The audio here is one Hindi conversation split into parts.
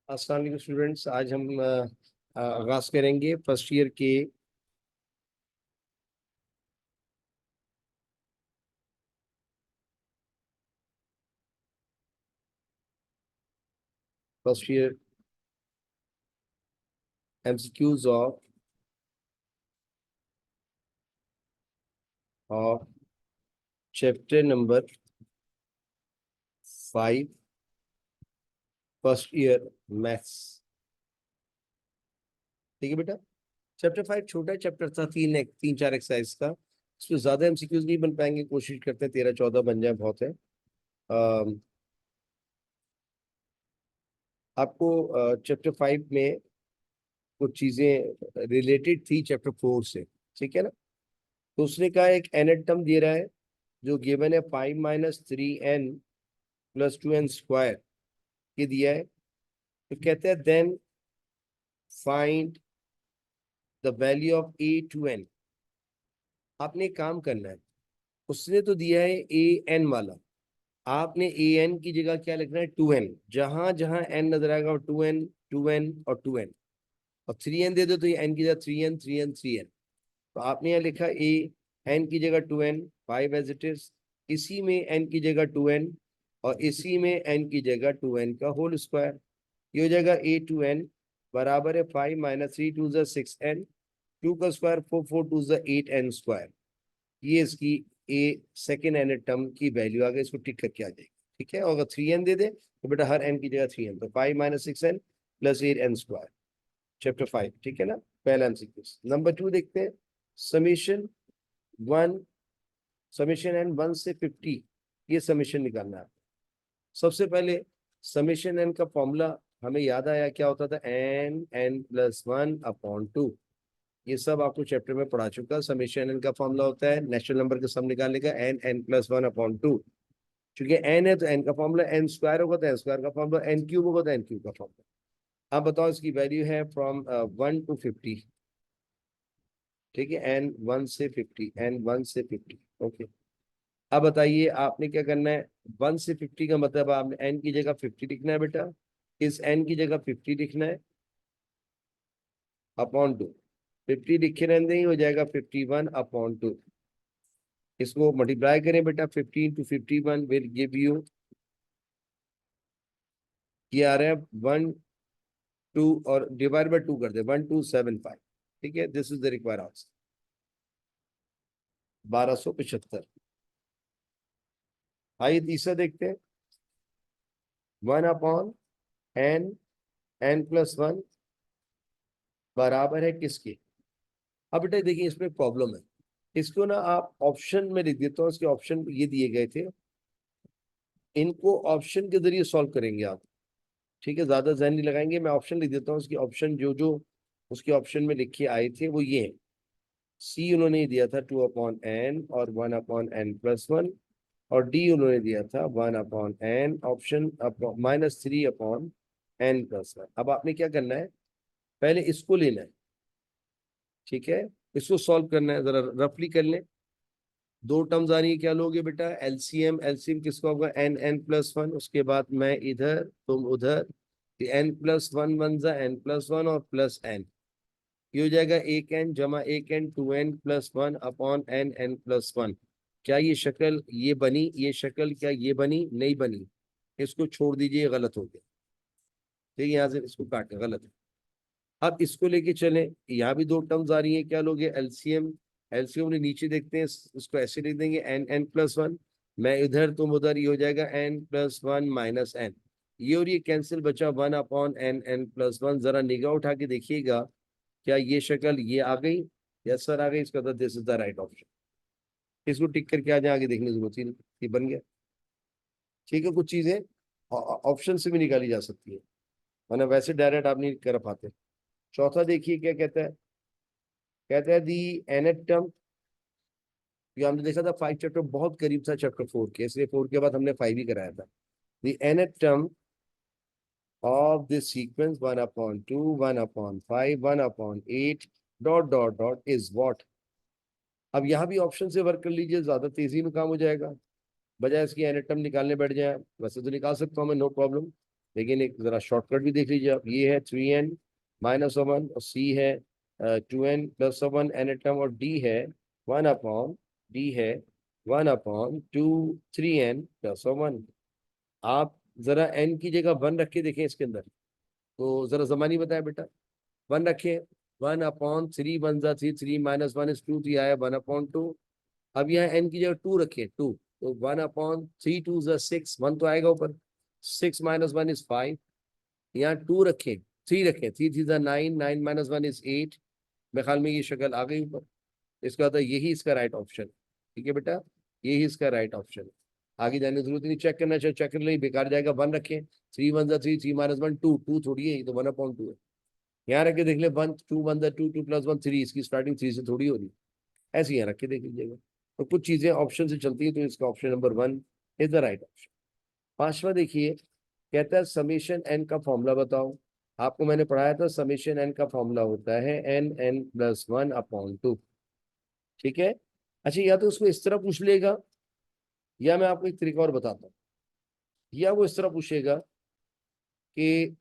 अस्सलाम वालेकुम स्टूडेंट्स। आज हम आगाज करेंगे फर्स्ट ईयर के first year MCQs of chapter number 5 first year maths. ठीक है बेटा। चैप्टर 5 छोटा चैप्टर था, तीन चार एक्सरसाइज का। इसमें ज्यादा एमसीक्यूज नहीं बन पाएंगे, कोशिश करते हैं 13-14 बन जाए, बहुत है। आपको चैप्टर 5 में कुछ चीजें रिलेटेड थी चैप्टर 4 से, ठीक है ना। तो उसने कहा एक एन टर्म दे रहा है जो गिवन है 5 - 3n + 2n स्क्वायर ये दिया है। तो कहते हैं then find the value of a to n। आपने एक काम करना है, उसने तो दिया है an वाला, आपने an की जगह क्या लिखना है 2n। जहां जहां n नजर आएगा 2n 2n और 2n, और 3n दे दो तो ये n की जगह 3n 3n 3n। तो आपने यहाँ लिखा n की जगह 2n 5 एज इट इज, इसी में n की जगह 2n और इसी में n की जगह 2n का होल स्क्वायर। ये हो जाएगा a to n बराबर है 5 - 3 = 6n, 2 का स्क्वायर 4 4 2 8n स्क्वायर। ये इसकी ए सेकेंड एन टर्म की वैल्यू आ गई, इसको टिक करके आ जाएगी। ठीक है, और अगर 3n दे दे तो बेटा हर n की जगह 3n, तो 5 - 6n + 8n स्क्वायर, चैप्टर 5। ठीक है ना। पहला एमसीक्यू। नंबर 2 देखते हैं। समीशन 1, समीशन एन 1 से 50, ये समीशन निकालना है। सबसे पहले समीशन एन का फॉर्मूला हमें याद आया, क्या होता था, n(n+1)/2। ये सब आपको चैप्टर में पढ़ा चुका। समेशन एन का फॉर्मूला होता है नेचुरल नंबर का सम निकालने का, n(n+1)/2। क्योंकि n है तो n का फॉर्मूला n स्क्वायर होगा, तो n स्क्वायर का फॉर्मूला n क्यूब होगा, तो n क्यूब का फॉर्मूला। अब बताओ इसकी वैल्यू है फ्रॉम 1 to 50। ठीक है, n 1 से 50, n 1 से 50। ओके, अब बताइए आपने क्या करना है। 1 से 50 का मतलब आपने n की जगह 50 लिखना है बेटा, इस n की जगह 50 लिखना है अपॉन 2। 50 लिखे रहने देंगे, हो जाएगा 51/2। इसको मल्टीप्लाई करें बेटा, 15 × 51 विल गिव यू, ये आ रहा है 1 2 और डिवाइड बाय 2 कर दे 1275। ठीक है, this is the required answer 1275। आइए तीसरा देखते हैं। 1/n, n+1 बराबर है किसके। अब बेटा देखिए इसमें प्रॉब्लम है, इसको ना आप ऑप्शन में लिख देता हूँ। इसके ऑप्शन ये दिए गए थे, इनको ऑप्शन के जरिए सॉल्व करेंगे आप। ठीक है, ज्यादा जहन नहीं लगाएंगे, मैं ऑप्शन लिख देता हूँ। उसकी ऑप्शन जो जो उसके ऑप्शन में लिखे आए थे वो ये है। सी उन्होंने दिया था 2/n और 1/n+1, और डी उन्होंने दिया था 1/n ऑप्शन -3/n+1। अब आपने क्या करना है, पहले इसको लेना है। ठीक है, इसको सॉल्व करना है, जरा रफली कर लें। दो टर्म्स आ रही है, क्या लोगे बेटा, एलसीएम। एलसीएम किसका होगा, n+1। उसके बाद मैं इधर तुम उधर, n+1 और +n, ये हो जाएगा 1n जमा 1n 2n + 1/n(n+1)। क्या ये शक्ल ये बनी, ये शक्ल क्या ये बनी, नहीं बनी। इसको छोड़ दीजिए, गलत हो गया। ठीक है, यहाँ से इसको काटे, गलत है। अब इसको लेके चले, यहाँ भी दो टर्म्स आ रही है, क्या लोगे, एलसीएम। एलसीएम ने नीचे देखते हैं, इसको ऐसे लिख देंगे n(n+1)। मैं इधर तुम उधर, ये हो जाएगा n+1 - n। ये और ये कैंसिल, बचा 1/n(n+1)। जरा निगाह उठा के देखिएगा, क्या ये शक्ल ये आ गई। यस सर आ गई, इसका तो this is the right option. इसको टिक करके आ जाए, आगे देखने की जरूरत ही नहीं, ये बन गया। ठीक है, कुछ चीजें ऑप्शन से भी निकाली जा सकती है, वरना वैसे डायरेक्ट आप नहीं कर पाते। चौथा देखिए क्या कहता है। कहता है दी nth टर्म, ये हमने देखा था 5 चैप्टर बहुत करीब था चैप्टर 4 के, इसलिए 4 के बाद हमने 5 ही कराया था। दी nth term of this sequence 1/2 1/5 1/8 dot is what. अब यहाँ भी ऑप्शन से वर्क कर लीजिए, ज्यादा तेजी में काम हो जाएगा। बजाय इसकी एन टर्म निकालने बैठ जाए, वैसे तो निकाल सकता हूँ मैं, नो प्रॉब्लम, लेकिन एक जरा शॉर्टकट भी देख लीजिए आप, ये है 3n-1 और सी है 2n+1 एन टर्म, और डी है 1/3n+1। आप जरा n की जगह 1 रख के देखें इसके अंदर, तो जरा जमानी बताए बेटा। 1 रखें, 1/3 3 - 1 is 2, तो यह आया 1/2। अब यहाँ n की जगह 2 रखें, 2, तो 1/3 2 is 6, 1 तो आएगा ऊपर, 6 - 1 is 5। यहाँ 2 रखें, 3 रखें, 3 3 9, 9 - 1 is 8। मेरे ख्याल में ये शक्ल आ गई ऊपर। इसका मतलब यही इसका राइट ऑप्शन, ठीक है बेटा, यही इसका राइट ऑप्शन है। आगे जाने की जरूरत नहीं, चेक करना चाहिए, चेक कर ले, बेकार जाएगा। 1 रखें, 3 1 3 3 - 1 2, 2 थोड़ी है, ये तो 1/2 है। यहाँ रख के देख ले, 1 2 1 2 2 + 1 3, इसकी स्टार्टिंग 3 से थोड़ी हो रही है, ऐसे यहाँ रख के देख लीजिएगा। तो कुछ चीजें ऑप्शन से चलती है, तो इसका option number 1 is the right option. पांचवा देखिए, कहता है समेशन एन का फॉर्मूला बताओ। आपको मैंने पढ़ाया था समेशन एन का फॉर्मूला होता है n+1/2, ठीक है। अच्छा, या तो उसको इस तरह पूछ लेगा, या मैं आपको एक तरीका और बताता हूँ, या वो इस तरह पूछेगा कि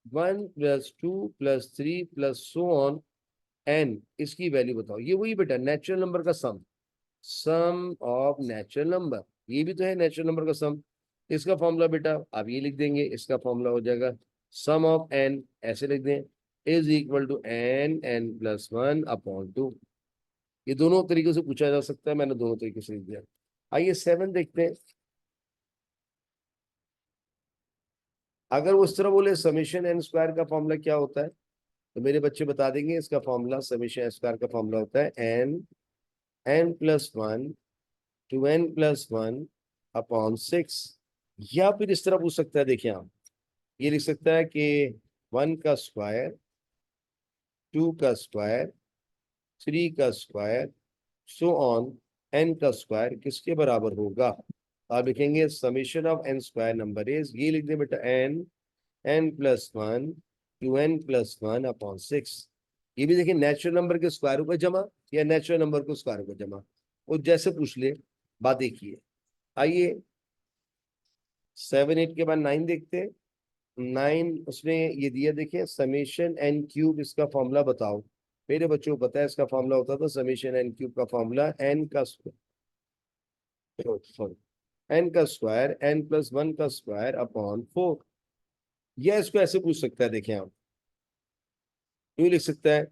1+2+3+ n, इसकी वैल्यू बताओ। ये वही बेटा नेचुरल नंबर का सम ऑफ नेचुरल नंबर, ये भी तो है नेचुरल नंबर का सम। इसका फॉर्मूला बेटा आप ये लिख देंगे, इसका फॉर्मूला हो जाएगा सम ऑफ n, ऐसे लिख दें, इज इक्वल टू n+1/2। ये दोनों तरीके से पूछा जा सकता है, मैंने दोनों तरीके से लिख दिया। आइए 7 देखते हैं। अगर वो इस तरह बोले समेशन एन स्क्वायर का फॉर्मूला क्या होता है, तो मेरे बच्चे बता देंगे। इसका फॉर्मूला समेशन एन स्क्वायर का फॉर्मूला होता है n+1 to n+1/6। या फिर इस तरह पूछ सकता है, देखिए आप ये लिख सकता है कि 1 का स्क्वायर, 2 का स्क्वायर, 3 का स्क्वायर, सो ऑन n का स्क्वायर किसके बराबर होगा। आप लिखेंगे summation of n square number is, ये लिख दें बेटा, n+1 to n+1/6। ये भी देखिए नेचुरल नंबर के स्क्वायर का जमा या नेचुरल नंबर को स्क्वायर का जमा, वो जैसे पूछ ले, बात देखिए। आइए 7 8 के बाद 9 देखते हैं। 9 उसने ये दिया, देखिए समेशन एन क्यूब, इसका फॉर्मूला बताओ। मेरे बच्चों को पता है इसका फॉर्मूला होता था समेशन एन क्यूब का फॉर्मूला एन का सॉरी एन का स्क्वायर n+1 का स्क्वायर अपॉन 4। यह इसको ऐसे पूछ सकता है, देखिए आप यूँ लिख सकता है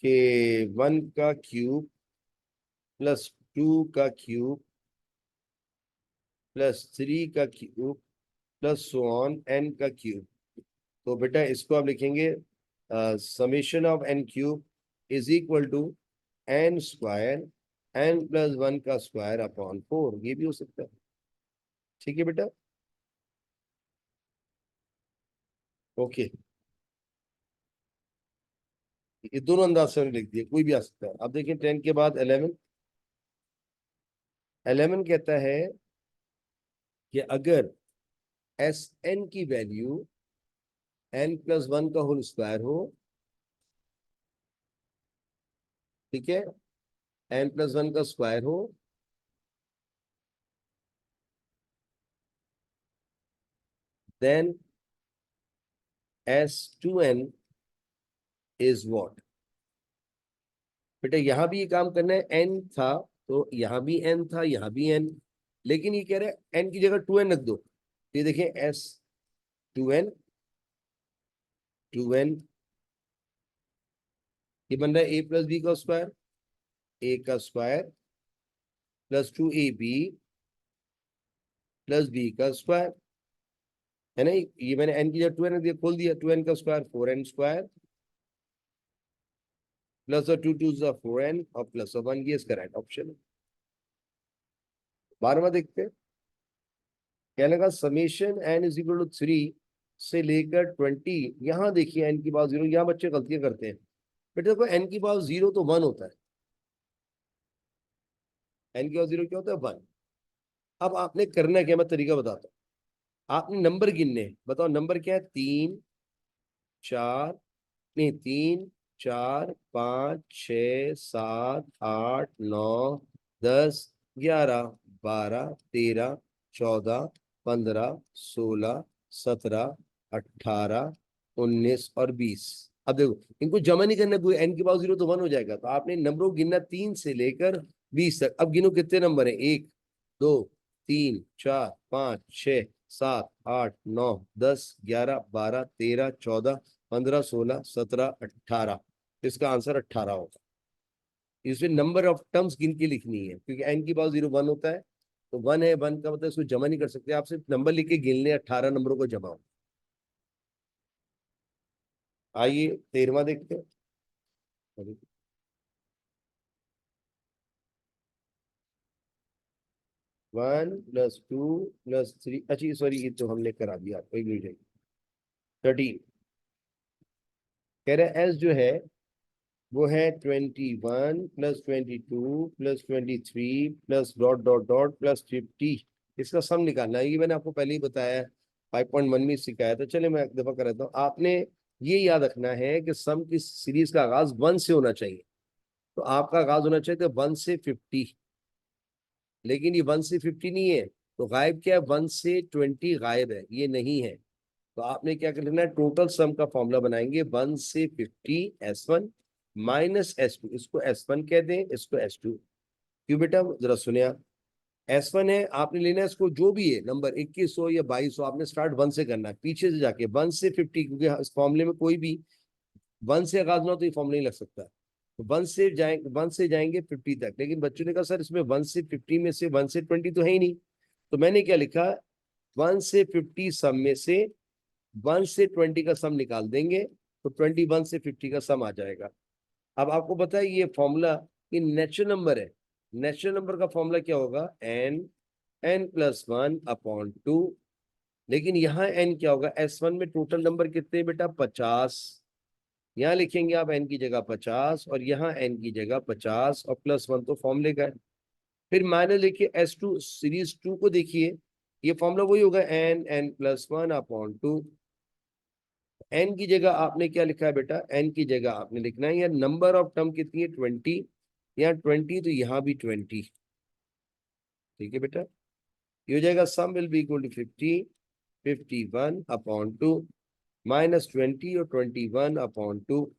कि 1 का क्यूब प्लस 2 का क्यूब प्लस 3 का cube plus so on n का क्यूब। तो बेटा इसको आप लिखेंगे summation of n cube is equal to n square n+1 का स्क्वायर अपॉन 4। ये भी हो सकता है, ठीक है बेटा, ओके। ये दोनों अंदाज से लिख दिए, कोई भी आ सकता है। अब देखिए 10 के बाद 11। 11 कहता है कि अगर एस एन की वैल्यू n+1 का होल स्क्वायर हो, ठीक है, n+1 का स्क्वायर हो, देन S2n इज व्हाट। बेटा यहाँ भी ये काम करना है, n था तो यहाँ भी n था, यहाँ भी n, लेकिन ये कह रहे हैं n की जगह 2n रख दो। ये देखिए S2n 2n, ये बन रहा है a+b का स्क्वायर, a का square plus 2ab plus b का स्क्वायर, है ना। ये मैंने n की जगह 2n रख दिया, खोल दिया, 2n का square 4n square plus 2 2 4n और प्लस 1, ये इसका राइट ऑप्शन है। 12वां देखते हैं, कहने का summation n is equal to 3 से लेकर 20। यहाँ देखिए n की पावर 0, यहाँ बच्चे गलतियां करते हैं। बेटे देखो n की पावर 0 तो 1 होता है, n की पावर 0 क्या होता है, 1। अब आपने करना क्या, मैं तरीका बताता हूँ। आपने नंबर गिनने हैं। बताओ नंबर क्या है, 3 4, नहीं 3 4 5 6 7 8 9 10 11 12 13 14 15 16 17 18, 19 और 20। अब देखो इनको जमा नहीं करना, कोई n की पावर 0 तो 1 हो जाएगा। तो आपने नंबरों को गिनना 3 से लेकर 20 तक। अब गिनो कितने नंबर है, 1, 2, 3, 4, 5, 6, 7, 8, 9, 10, 11, 12, 13, 14, 15, 16, 17, 18। इसका आंसर 18 होगा। इसमें नंबर ऑफ टर्म्स गिन के लिखनी है, क्योंकि n की पावर 0 1 होता है। तो 1 है, 1 का मतलब इसको जमा नहीं कर सकते, आप सिर्फ नंबर लिख के गिन लें, 18 नंबरों को जमा हो। आइए 13वां देखते हैं। 1 + 2 + 3, अच्छा सॉरी ये तो हमने करा दिया, एक मिनट। 13 कह रहे एस जो है वो है 21 + 22 + 23 plus dot dot dot plus 50। इसका सम निकालना है, ये मैंने आपको पहले ही बताया है, 5.1 में सिखाया था। चलिए मैं एक दफा कर देता हूँ। आपने ये याद रखना है कि सम की सीरीज का आगाज 1 से होना चाहिए। तो आपका आगाज होना चाहिए था 1 से 50, लेकिन ये 1 से 50 नहीं है। तो गायब क्या है, 1 से 20 गायब है, ये नहीं है। तो आपने क्या करना है, टोटल सम का फॉर्मूला बनाएंगे 1 से 50 S1 माइनस S2। इसको S1 कह दें, इसको S2। क्यों बेटा, जरा सुनिए आप। S1 है, आपने लेना है इसको जो भी है नंबर 21 हो या 22 हो, आपने स्टार्ट 1 से करना है, पीछे से जाके 1 से 50, क्योंकि इस फॉर्मूले में कोई भी 1 से आगाज ना हो तो ये फॉर्मूला नहीं लग सकता। तो 1 से जाएंगे 50 तक। लेकिन बच्चों ने कहा सर इसमें 1 से 50 में से 1 से 20 तो है ही नहीं। तो मैंने क्या लिखा, 1 से 50 सम में से 1 से 20 का सम निकाल देंगे, तो 21 से 50 का सम आ जाएगा। अब आपको पता है ये फॉर्मूला, ये नेचुरल नंबर है। नेचुरल नंबर का फॉर्मूला क्या होगा, n+1/2। लेकिन यहाँ n क्या होगा, S1 में टोटल नंबर कितने बेटा, 50। यहाँ लिखेंगे आप n की जगह 50, और यहाँ n की जगह 50, और +1 तो फॉर्मूले का है। फिर माइनस लिखिए S2, सीरीज 2 को देखिए, ये फॉर्मूला वही होगा, n+1/2। एन की जगह आपने क्या लिखा है बेटा, एन की जगह आपने लिखना है, या नंबर ऑफ टर्म कितनी है, 20। यहाँ 20 तो यहाँ भी 20। ठीक है बेटा, ये हो जाएगा सम विल बी इक्वल टू 50, 51/2 -20 और 21/2।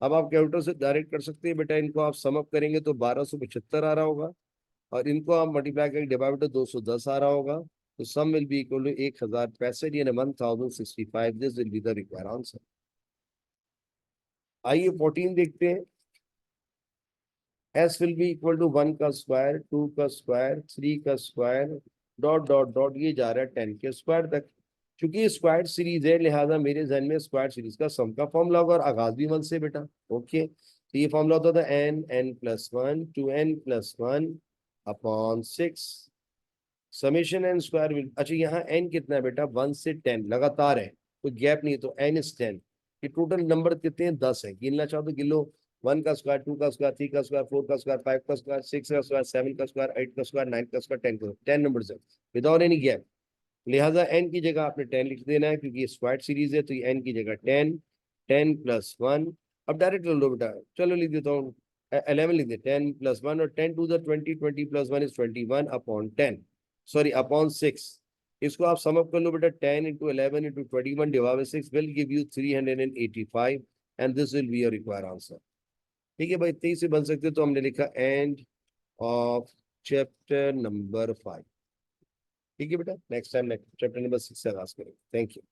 अब आप कैलकुलेटर से डायरेक्ट कर सकते हैं बेटा, इनको आप सम अप करेंगे तो 1275 आ रहा होगा, और इनको आप मल्टीप्लाई करके डिवाइड तो 210 आ रहा होगा। तो sum will be equal to 1065 यानी 1065। This will be the required answer. आइए 14 देखते हैं। S will be equal to 1 का स्क्वायर, 2 का स्क्वायर, 3 का स्क्वायर, डॉट डॉट डॉट, ये जा रहा है 10 के स्क्वायर तक। क्योंकि स्क्वायर सीरीज है, लिहाजा मेरे जहन में स्क्वायर सीरीज का सम का फॉर्मूला होगा, और आगाज भी 1 से बेटा। ओके, तो ये फॉर्मूला होता था n+1 to n+1/6 summation n square will. अच्छा यहाँ n कितना है बेटा, 1 से 10 लगातार है, कोई गैप नहीं है, तो n is 10। ये टोटल नंबर कितने हैं, 10 है। गिनना चाहो तो गिन लो, 1 का स्क्वायर, 2 का स्क्वायर, 3 का स्क्वायर, 4 का स्क्वायर, 5 का स्क्वायर, 6 का स्क्वायर, 7 का स्क्वायर, 8 का स्क्वायर, 9 का स्क्वायर, 10 का, 10 नंबर है विदाउट एनी गैप। लिहाजा n की जगह आपने 10 लिख देना है, क्योंकि ये स्क्वायर सीरीज है। तो ये n की जगह 10, 10+1। अब डायरेक्ट ले लो बेटा, चलो लिख देता हूँ, 11 लिख दे, 10+1, और 10 to the 20, 20+1 is 21/10, sorry upon 6। इसको आप सम अप कर लो बेटा, 10 into 11 into 21 divided by 6 will give you 385, and this will be your required answer। ठीक है भाई, 23 से बन सकते, तो हमने लिखा एंड ऑफ चैप्टर नंबर 5। ठीक है बेटा, next time next chapter number 6 से आगाज करेंगे। Thank you.